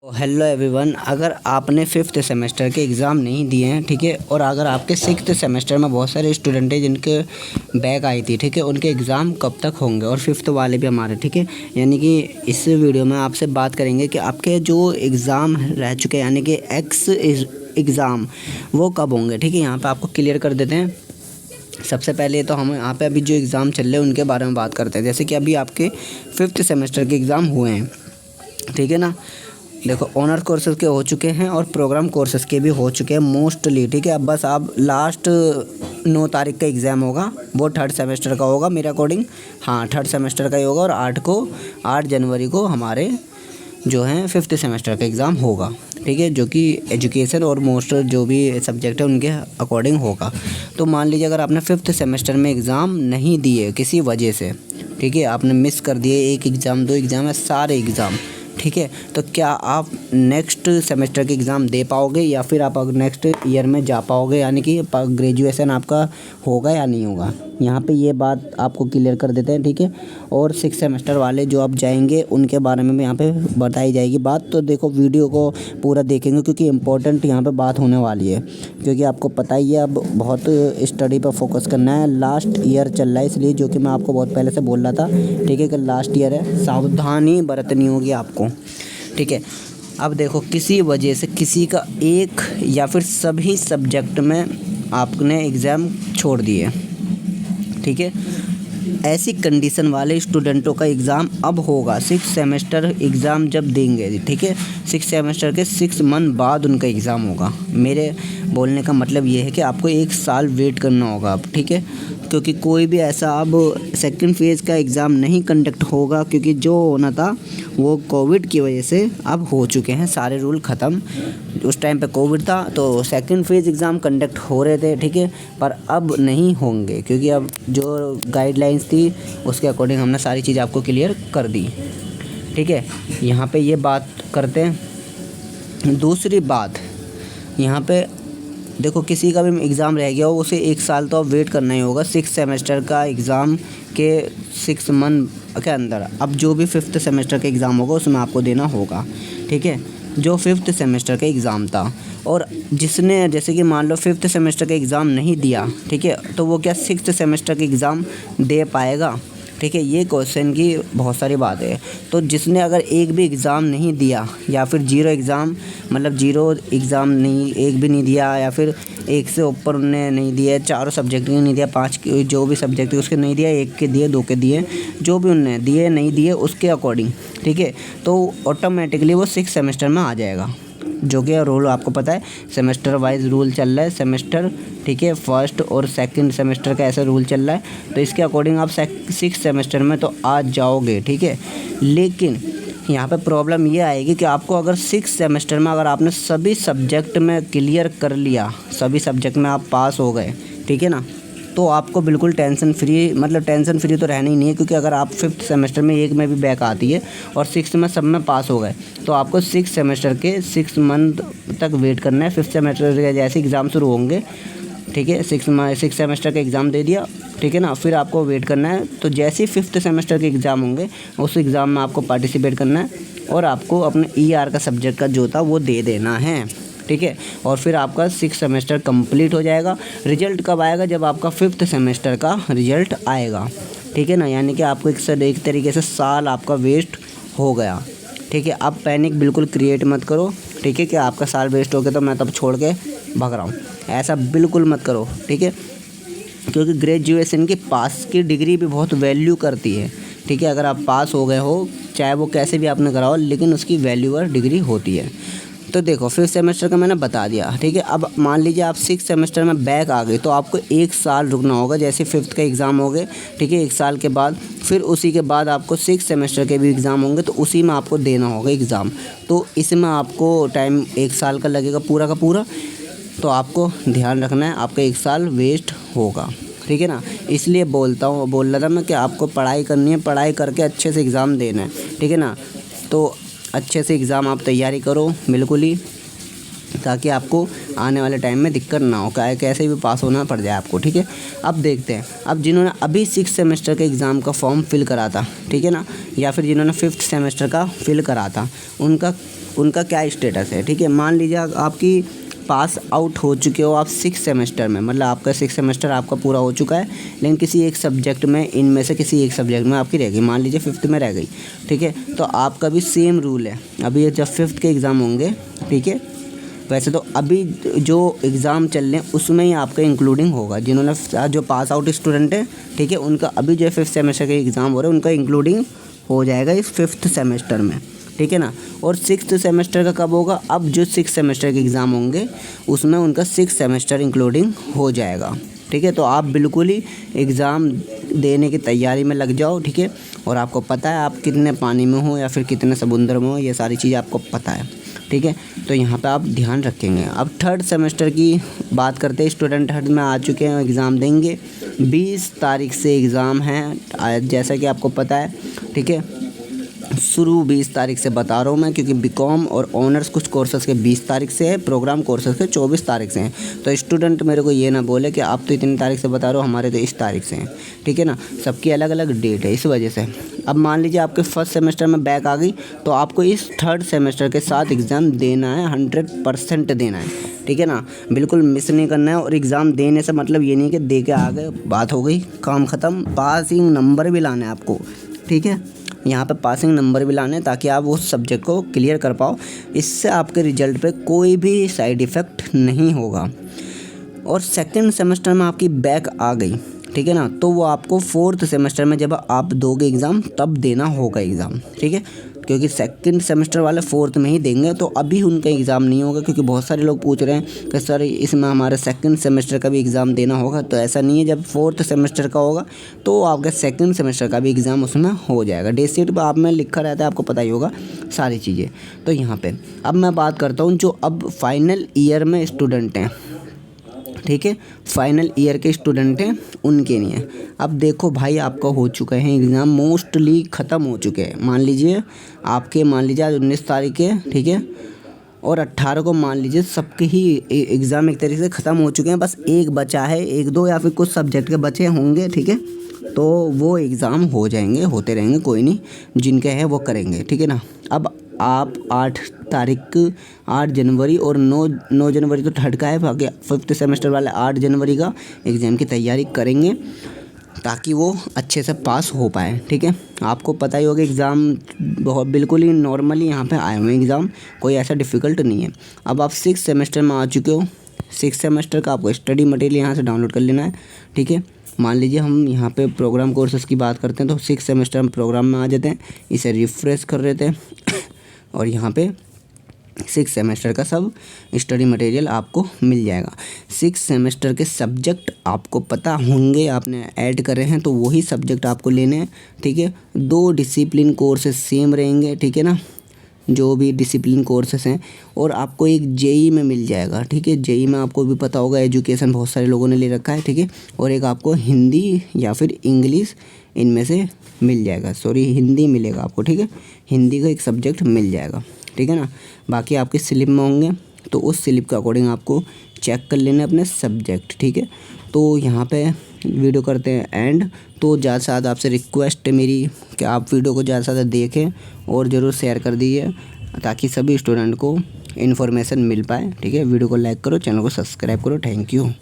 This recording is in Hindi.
हेलो एवरीवन, अगर आपने फिफ्थ सेमेस्टर के एग्ज़ाम नहीं दिए हैं, ठीक है, और अगर आपके सिक्स्थ सेमेस्टर में बहुत सारे स्टूडेंट हैं जिनके बैक आई थी, ठीक है, उनके एग्ज़ाम कब तक होंगे और फिफ्थ वाले भी हमारे, ठीक है, यानी कि इस वीडियो में आपसे बात करेंगे कि आपके जो एग्ज़ाम रह चुके हैं यानी कि एक्स एग्ज़ाम वो कब होंगे, ठीक है। यहाँ पर आपको क्लियर कर देते हैं। सबसे पहले तो हम यहाँ पे अभी जो एग्ज़ाम चल रहे हैं उनके बारे में बात करते हैं। जैसे कि अभी आपके फिफ्थ सेमेस्टर के एग्ज़ाम हुए हैं, ठीक है ना। देखो, ऑनर कोर्सेज़ के हो चुके हैं और प्रोग्राम कोर्सेज़ के भी हो चुके हैं मोस्टली, ठीक है। अब बस आप लास्ट 9 तारीख का एग्ज़ाम होगा, वो थर्ड सेमेस्टर का होगा मेरे अकॉर्डिंग। हाँ, थर्ड सेमेस्टर का ही होगा और 8 जनवरी को हमारे जो हैं फिफ्थ सेमेस्टर का एग्ज़ाम होगा, ठीक है, जो कि एजुकेशन और मोस्ट जो भी सब्जेक्ट है उनके अकॉर्डिंग होगा। तो मान लीजिए अगर आपने फिफ्थ सेमेस्टर में एग्ज़ाम नहीं दिए किसी वजह से, ठीक है, आपने मिस कर दिए एक एग्ज़ाम, 2 एग्ज़ाम या सारे एग्ज़ाम, ठीक है, तो क्या आप नेक्स्ट सेमेस्टर के एग्ज़ाम दे पाओगे या फिर आप नेक्स्ट ईयर में जा पाओगे, यानी कि ग्रेजुएशन आपका होगा या नहीं होगा। यहाँ पे ये बात आपको क्लियर कर देते हैं, ठीक है। और सिक्स सेमेस्टर वाले जो आप जाएंगे उनके बारे में भी यहाँ पे बताई जाएगी बात। तो देखो, वीडियो को पूरा देखेंगे क्योंकि इम्पोर्टेंट यहाँ पे बात होने वाली है, क्योंकि आपको पता ही है अब बहुत स्टडी पर फोकस करना है। लास्ट ईयर चल रहा है इसलिए, जो कि मैं आपको बहुत पहले से बोल रहा था, ठीक है, कि लास्ट ईयर है, सावधानी बरतनी होगी आपको, ठीक है। अब देखो, किसी वजह से किसी का एक या फिर सभी सब्जेक्ट में आपने एग्ज़ाम छोड़ दिए, ठीक है, ऐसी कंडीशन वाले स्टूडेंटों का एग्ज़ाम अब होगा। सिक्स सेमेस्टर एग्ज़ाम जब देंगे, ठीक है, सिक्स सेमेस्टर के 6 मंथ बाद उनका एग्ज़ाम होगा। मेरे बोलने का मतलब ये है कि आपको 1 साल वेट करना होगा अब, ठीक है, क्योंकि कोई भी ऐसा अब सेकंड फेज़ का एग्ज़ाम नहीं कंडक्ट होगा, क्योंकि जो होना था वो कोविड की वजह से अब हो चुके हैं सारे रूल ख़त्म। उस टाइम पे कोविड था तो सेकंड फेज़ एग्ज़ाम कंडक्ट हो रहे थे, ठीक है, पर अब नहीं होंगे क्योंकि अब जो गाइडलाइंस थी उसके अकॉर्डिंग हमने सारी चीज़ आपको क्लियर कर दी, ठीक है। यहाँ पे ये बात करते हैं। दूसरी बात, यहाँ पे देखो, किसी का भी एग्ज़ाम रह गया हो उसे 1 साल तो अब वेट करना ही होगा सिक्स सेमेस्टर का एग्ज़ाम के 6 मंथ के अंदर। अब जो भी फिफ्थ सेमेस्टर का एग्ज़ाम होगा उसमें आपको देना होगा, ठीक है, जो फिफ्थ सेमेस्टर का एग्ज़ाम था। और जिसने जैसे कि मान लो फिफ्थ सेमेस्टर का एग्ज़ाम नहीं दिया, ठीक है, तो वो क्या सिक्स्थ सेमेस्टर का एग्ज़ाम दे पाएगा, ठीक है। ये क्वेश्चन की बहुत सारी बात है। तो जिसने अगर एक भी एग्ज़ाम नहीं दिया या फिर ज़ीरो एग्ज़ाम, मतलब ज़ीरो एग्ज़ाम नहीं, एक भी नहीं दिया, या फिर एक से ऊपर उन्होंने नहीं दिया, चारों सब्जेक्ट के नहीं दिया, 5 के जो भी सब्जेक्ट है उसके नहीं दिया, एक के दिए, 2 के दिए, जो भी उनने दिए नहीं दिए उसके अकॉर्डिंग, ठीक है, तो ऑटोमेटिकली वो सिक्स सेमेस्टर में आ जाएगा। जो कि रूल आपको पता है, सेमेस्टर वाइज रूल चल रहा है सेमेस्टर, ठीक है, फर्स्ट और सेकंड सेमेस्टर का ऐसा रूल चल रहा है। तो इसके अकॉर्डिंग आप सिक्स सेमेस्टर में तो आ जाओगे, ठीक है। लेकिन यहाँ पे प्रॉब्लम ये आएगी कि आपको अगर सिक्स सेमेस्टर में अगर आपने सभी सब्जेक्ट में क्लियर कर लिया, सभी सब्जेक्ट में आप पास हो गए, ठीक है ना, तो आपको बिल्कुल टेंशन फ्री, मतलब टेंशन फ्री तो रहना ही नहीं है, क्योंकि अगर आप फिफ्थ सेमेस्टर में एक में भी बैक आती है और सिक्स में सब में पास हो गए तो आपको सिक्स सेमेस्टर के 6 मंथ तक वेट करना है। फिफ्थ सेमेस्टर के जैसे एग्ज़ाम शुरू होंगे, ठीक है, सिक्स सेमेस्टर का एग्ज़ाम दे दिया, ठीक है ना, फिर आपको वेट करना है। तो जैसे ही फिफ्थ सेमेस्टर के एग्ज़ाम होंगे उस एग्ज़ाम में आपको पार्टिसिपेट करना है और आपको अपने ER का सब्जेक्ट का जो था वो दे देना है, ठीक है। और फिर आपका सिक्स सेमेस्टर कंप्लीट हो जाएगा। रिजल्ट कब आएगा? जब आपका फिफ्थ सेमेस्टर का रिजल्ट आएगा, ठीक है ना, यानी कि आपको एक तरीके से साल आपका वेस्ट हो गया, ठीक है। अब पैनिक बिल्कुल क्रिएट मत करो, ठीक है, कि आपका साल वेस्ट हो गया तो मैं तब छोड़ के भाग रहा हूँ, ऐसा बिल्कुल मत करो, ठीक है, क्योंकि ग्रेजुएशन की पास की डिग्री भी बहुत वैल्यू करती है, ठीक है। अगर आप पास हो गए हो, चाहे वो कैसे भी आपने कराओ, लेकिन उसकी वैल्यूअर डिग्री होती है। तो देखो, फिफ्थ सेमेस्टर का मैंने बता दिया, ठीक है। अब मान लीजिए आप सिक्स सेमेस्टर में बैक आ गए तो आपको 1 साल रुकना होगा। जैसे फिफ्थ का एग्ज़ाम हो गए, ठीक है, 1 साल के बाद फिर उसी के बाद आपको सिक्स सेमेस्टर के भी एग्ज़ाम होंगे, तो उसी में आपको देना होगा एग्ज़ाम। तो इसमें आपको टाइम 1 साल का लगेगा पूरा का पूरा। तो आपको ध्यान रखना है, आपका 1 साल वेस्ट होगा, ठीक है ना। इसलिए बोल रहा था मैं कि आपको पढ़ाई करनी है, पढ़ाई करके अच्छे से एग्ज़ाम देना है, ठीक है ना। तो अच्छे से एग्ज़ाम आप तैयारी करो बिल्कुल ही, ताकि आपको आने वाले टाइम में दिक्कत ना हो, कैसे भी पास होना पड़ जाए आपको, ठीक है। अब देखते हैं, अब जिन्होंने अभी सिक्स सेमेस्टर के एग्ज़ाम का फॉर्म फिल करा था, ठीक है ना, या फिर जिन्होंने फिफ्थ सेमेस्टर का फिल करा था, उनका उनका क्या स्टेटस है, ठीक है। मान लीजिए आपकी पास आउट हो चुके हो आप 6 सेमेस्टर में, मतलब आपका 6 सेमेस्टर आपका पूरा हो चुका है, लेकिन किसी एक सब्जेक्ट में, इनमें से किसी एक सब्जेक्ट में आपकी रह गई, मान लीजिए 5th में रह गई, ठीक है। तो आपका भी सेम रूल है, अभी ये जब 5th के एग्ज़ाम होंगे, ठीक है, वैसे तो अभी जो एग्ज़ाम चल रहे हैं उसमें ही आपका इंक्लूडिंग होगा, जिन्होंने जो पास आउट स्टूडेंट है, ठीक है, उनका अभी जो 5th सेमेस्टर के एग्ज़ाम हो रहे हैं उनका इंक्लूडिंग हो जाएगा इस 5th सेमेस्टर में, ठीक है ना। और 6th सेमेस्टर का कब होगा, अब जो 6 सेमेस्टर के एग्ज़ाम होंगे उसमें उनका 6 सेमेस्टर इंक्लूडिंग हो जाएगा, ठीक है। तो आप बिल्कुल ही एग्ज़ाम देने की तैयारी में लग जाओ, ठीक है। और आपको पता है आप कितने पानी में हो या फिर कितने समुद्र में हो, ये सारी चीज़ें आपको पता है, ठीक है। तो यहाँ पे आप ध्यान रखेंगे। अब 3rd सेमेस्टर की बात करते हैं, स्टूडेंट 3rd में आ चुके हैं, एग्ज़ाम देंगे। 20 तारीख से एग्ज़ाम है, जैसा कि आपको पता है, ठीक है। शुरू 20 तारीख से बता रहा हूँ मैं, क्योंकि बीकॉम और ऑनर्स कुछ कोर्सेज़ के 20 तारीख से है, प्रोग्राम कोर्सेज़ के 24 तारीख से हैं। तो स्टूडेंट मेरे को ये ना बोले कि आप तो इतनी तारीख से बता रहे हो, हमारे तो इस तारीख से हैं, ठीक है ना। सबकी अलग अलग डेट है, इस वजह से। अब मान लीजिए आपके 1st सेमेस्टर में बैक आ गई, तो आपको इस 3rd सेमेस्टर के साथ एग्ज़ाम देना है, 100% देना है, ठीक है ना। बिल्कुल मिस नहीं करना है। और एग्ज़ाम देने से मतलब ये नहीं कि दे के आ गए, बात हो गई, काम ख़त्म। पासिंग नंबर भी लाना है आपको, ठीक है। यहाँ पे पासिंग नंबर भी लाने, ताकि आप उस सब्जेक्ट को क्लियर कर पाओ। इससे आपके रिजल्ट पे कोई भी साइड इफ़ेक्ट नहीं होगा। और 2nd सेमेस्टर में आपकी बैक आ गई, ठीक है ना, तो वो आपको 4th सेमेस्टर में जब आप दोगे एग्ज़ाम तब देना होगा एग्ज़ाम, ठीक है। क्योंकि 2nd सेमेस्टर वाले 4th में ही देंगे, तो अभी उनका एग्ज़ाम नहीं होगा। क्योंकि बहुत सारे लोग पूछ रहे हैं कि सर इसमें हमारे 2nd सेमेस्टर का भी एग्ज़ाम देना होगा, तो ऐसा नहीं है। जब 4th सेमेस्टर का होगा तो आपका 2nd सेमेस्टर का भी एग्ज़ाम उसमें हो जाएगा। डेट शीट पर आप में लिखा रहता है, आपको पता ही होगा सारी चीज़ें। तो यहाँ पर अब मैं बात करता हूँ जो अब फाइनल ईयर में स्टूडेंट हैं, ठीक है, फाइनल ईयर के स्टूडेंट हैं, उनके लिए। अब देखो भाई, आपका हो चुका है एग्ज़ाम, मोस्टली ख़त्म हो चुके हैं। मान लीजिए आज 19 तारीख है, ठीक है, और 18 को मान लीजिए सबके ही एग्ज़ाम एक तरीके से ख़त्म हो चुके हैं। बस एक बचा है, 1-2 या फिर कुछ सब्जेक्ट के बचे होंगे, ठीक है। तो वो एग्ज़ाम हो जाएंगे, होते रहेंगे, कोई नहीं, जिनके है वो करेंगे, ठीक है ना। अब आप 8 जनवरी और 9 जनवरी तो 3rd का है, बाकी 5th सेमेस्टर वाले 8 जनवरी का एग्ज़ाम की तैयारी करेंगे, ताकि वो अच्छे से पास हो पाए, ठीक है। आपको पता ही होगा एग्ज़ाम बहुत बिल्कुल ही नॉर्मली यहाँ पे आए हुए हैं एग्ज़ाम, कोई ऐसा डिफ़िकल्ट नहीं है। अब आप 6 सेमेस्टर में आ चुके हो, 6 सेमेस्टर का आपको स्टडी मटेरियल यहाँ से डाउनलोड कर लेना है, ठीक है। मान लीजिए हम यहाँ पे प्रोग्राम कोर्सेज़ की बात करते हैं, तो 6 सेमेस्टर हम प्रोग्राम में आ जाते हैं, इसे रिफ़्रेश कर लेते हैं और यहाँ पे 6 सेमेस्टर का सब स्टडी मटेरियल आपको मिल जाएगा। 6 सेमेस्टर के सब्जेक्ट आपको पता होंगे, आपने ऐड करे हैं, तो वही सब्जेक्ट आपको लेने हैं, ठीक है। 2 डिसिप्लिन कोर्सेज सेम रहेंगे, ठीक है ना, जो भी डिसिप्लिन कोर्सेस हैं। और आपको एक जेई में मिल जाएगा, ठीक है। जेई में आपको भी पता होगा, एजुकेशन बहुत सारे लोगों ने ले रखा है, ठीक है। और एक आपको हिंदी या फिर इंग्लिश, इनमें से मिल जाएगा, हिंदी मिलेगा आपको, ठीक है। हिंदी का एक सब्जेक्ट मिल जाएगा, ठीक है ना। बाकी आपके स्लिप में होंगे, तो उस स्लिप के अकॉर्डिंग आपको चेक कर लेना अपने सब्जेक्ट, ठीक है। तो यहाँ पे वीडियो करते हैं एंड। तो ज़्यादा से ज़्यादा आपसे रिक्वेस्ट है मेरी कि आप वीडियो को ज़्यादा से ज़्यादा देखें और ज़रूर शेयर कर दीजिए, ताकि सभी स्टूडेंट को इन्फॉर्मेशन मिल पाए, ठीक है। वीडियो को लाइक करो, चैनल को सब्सक्राइब करो। Thank you.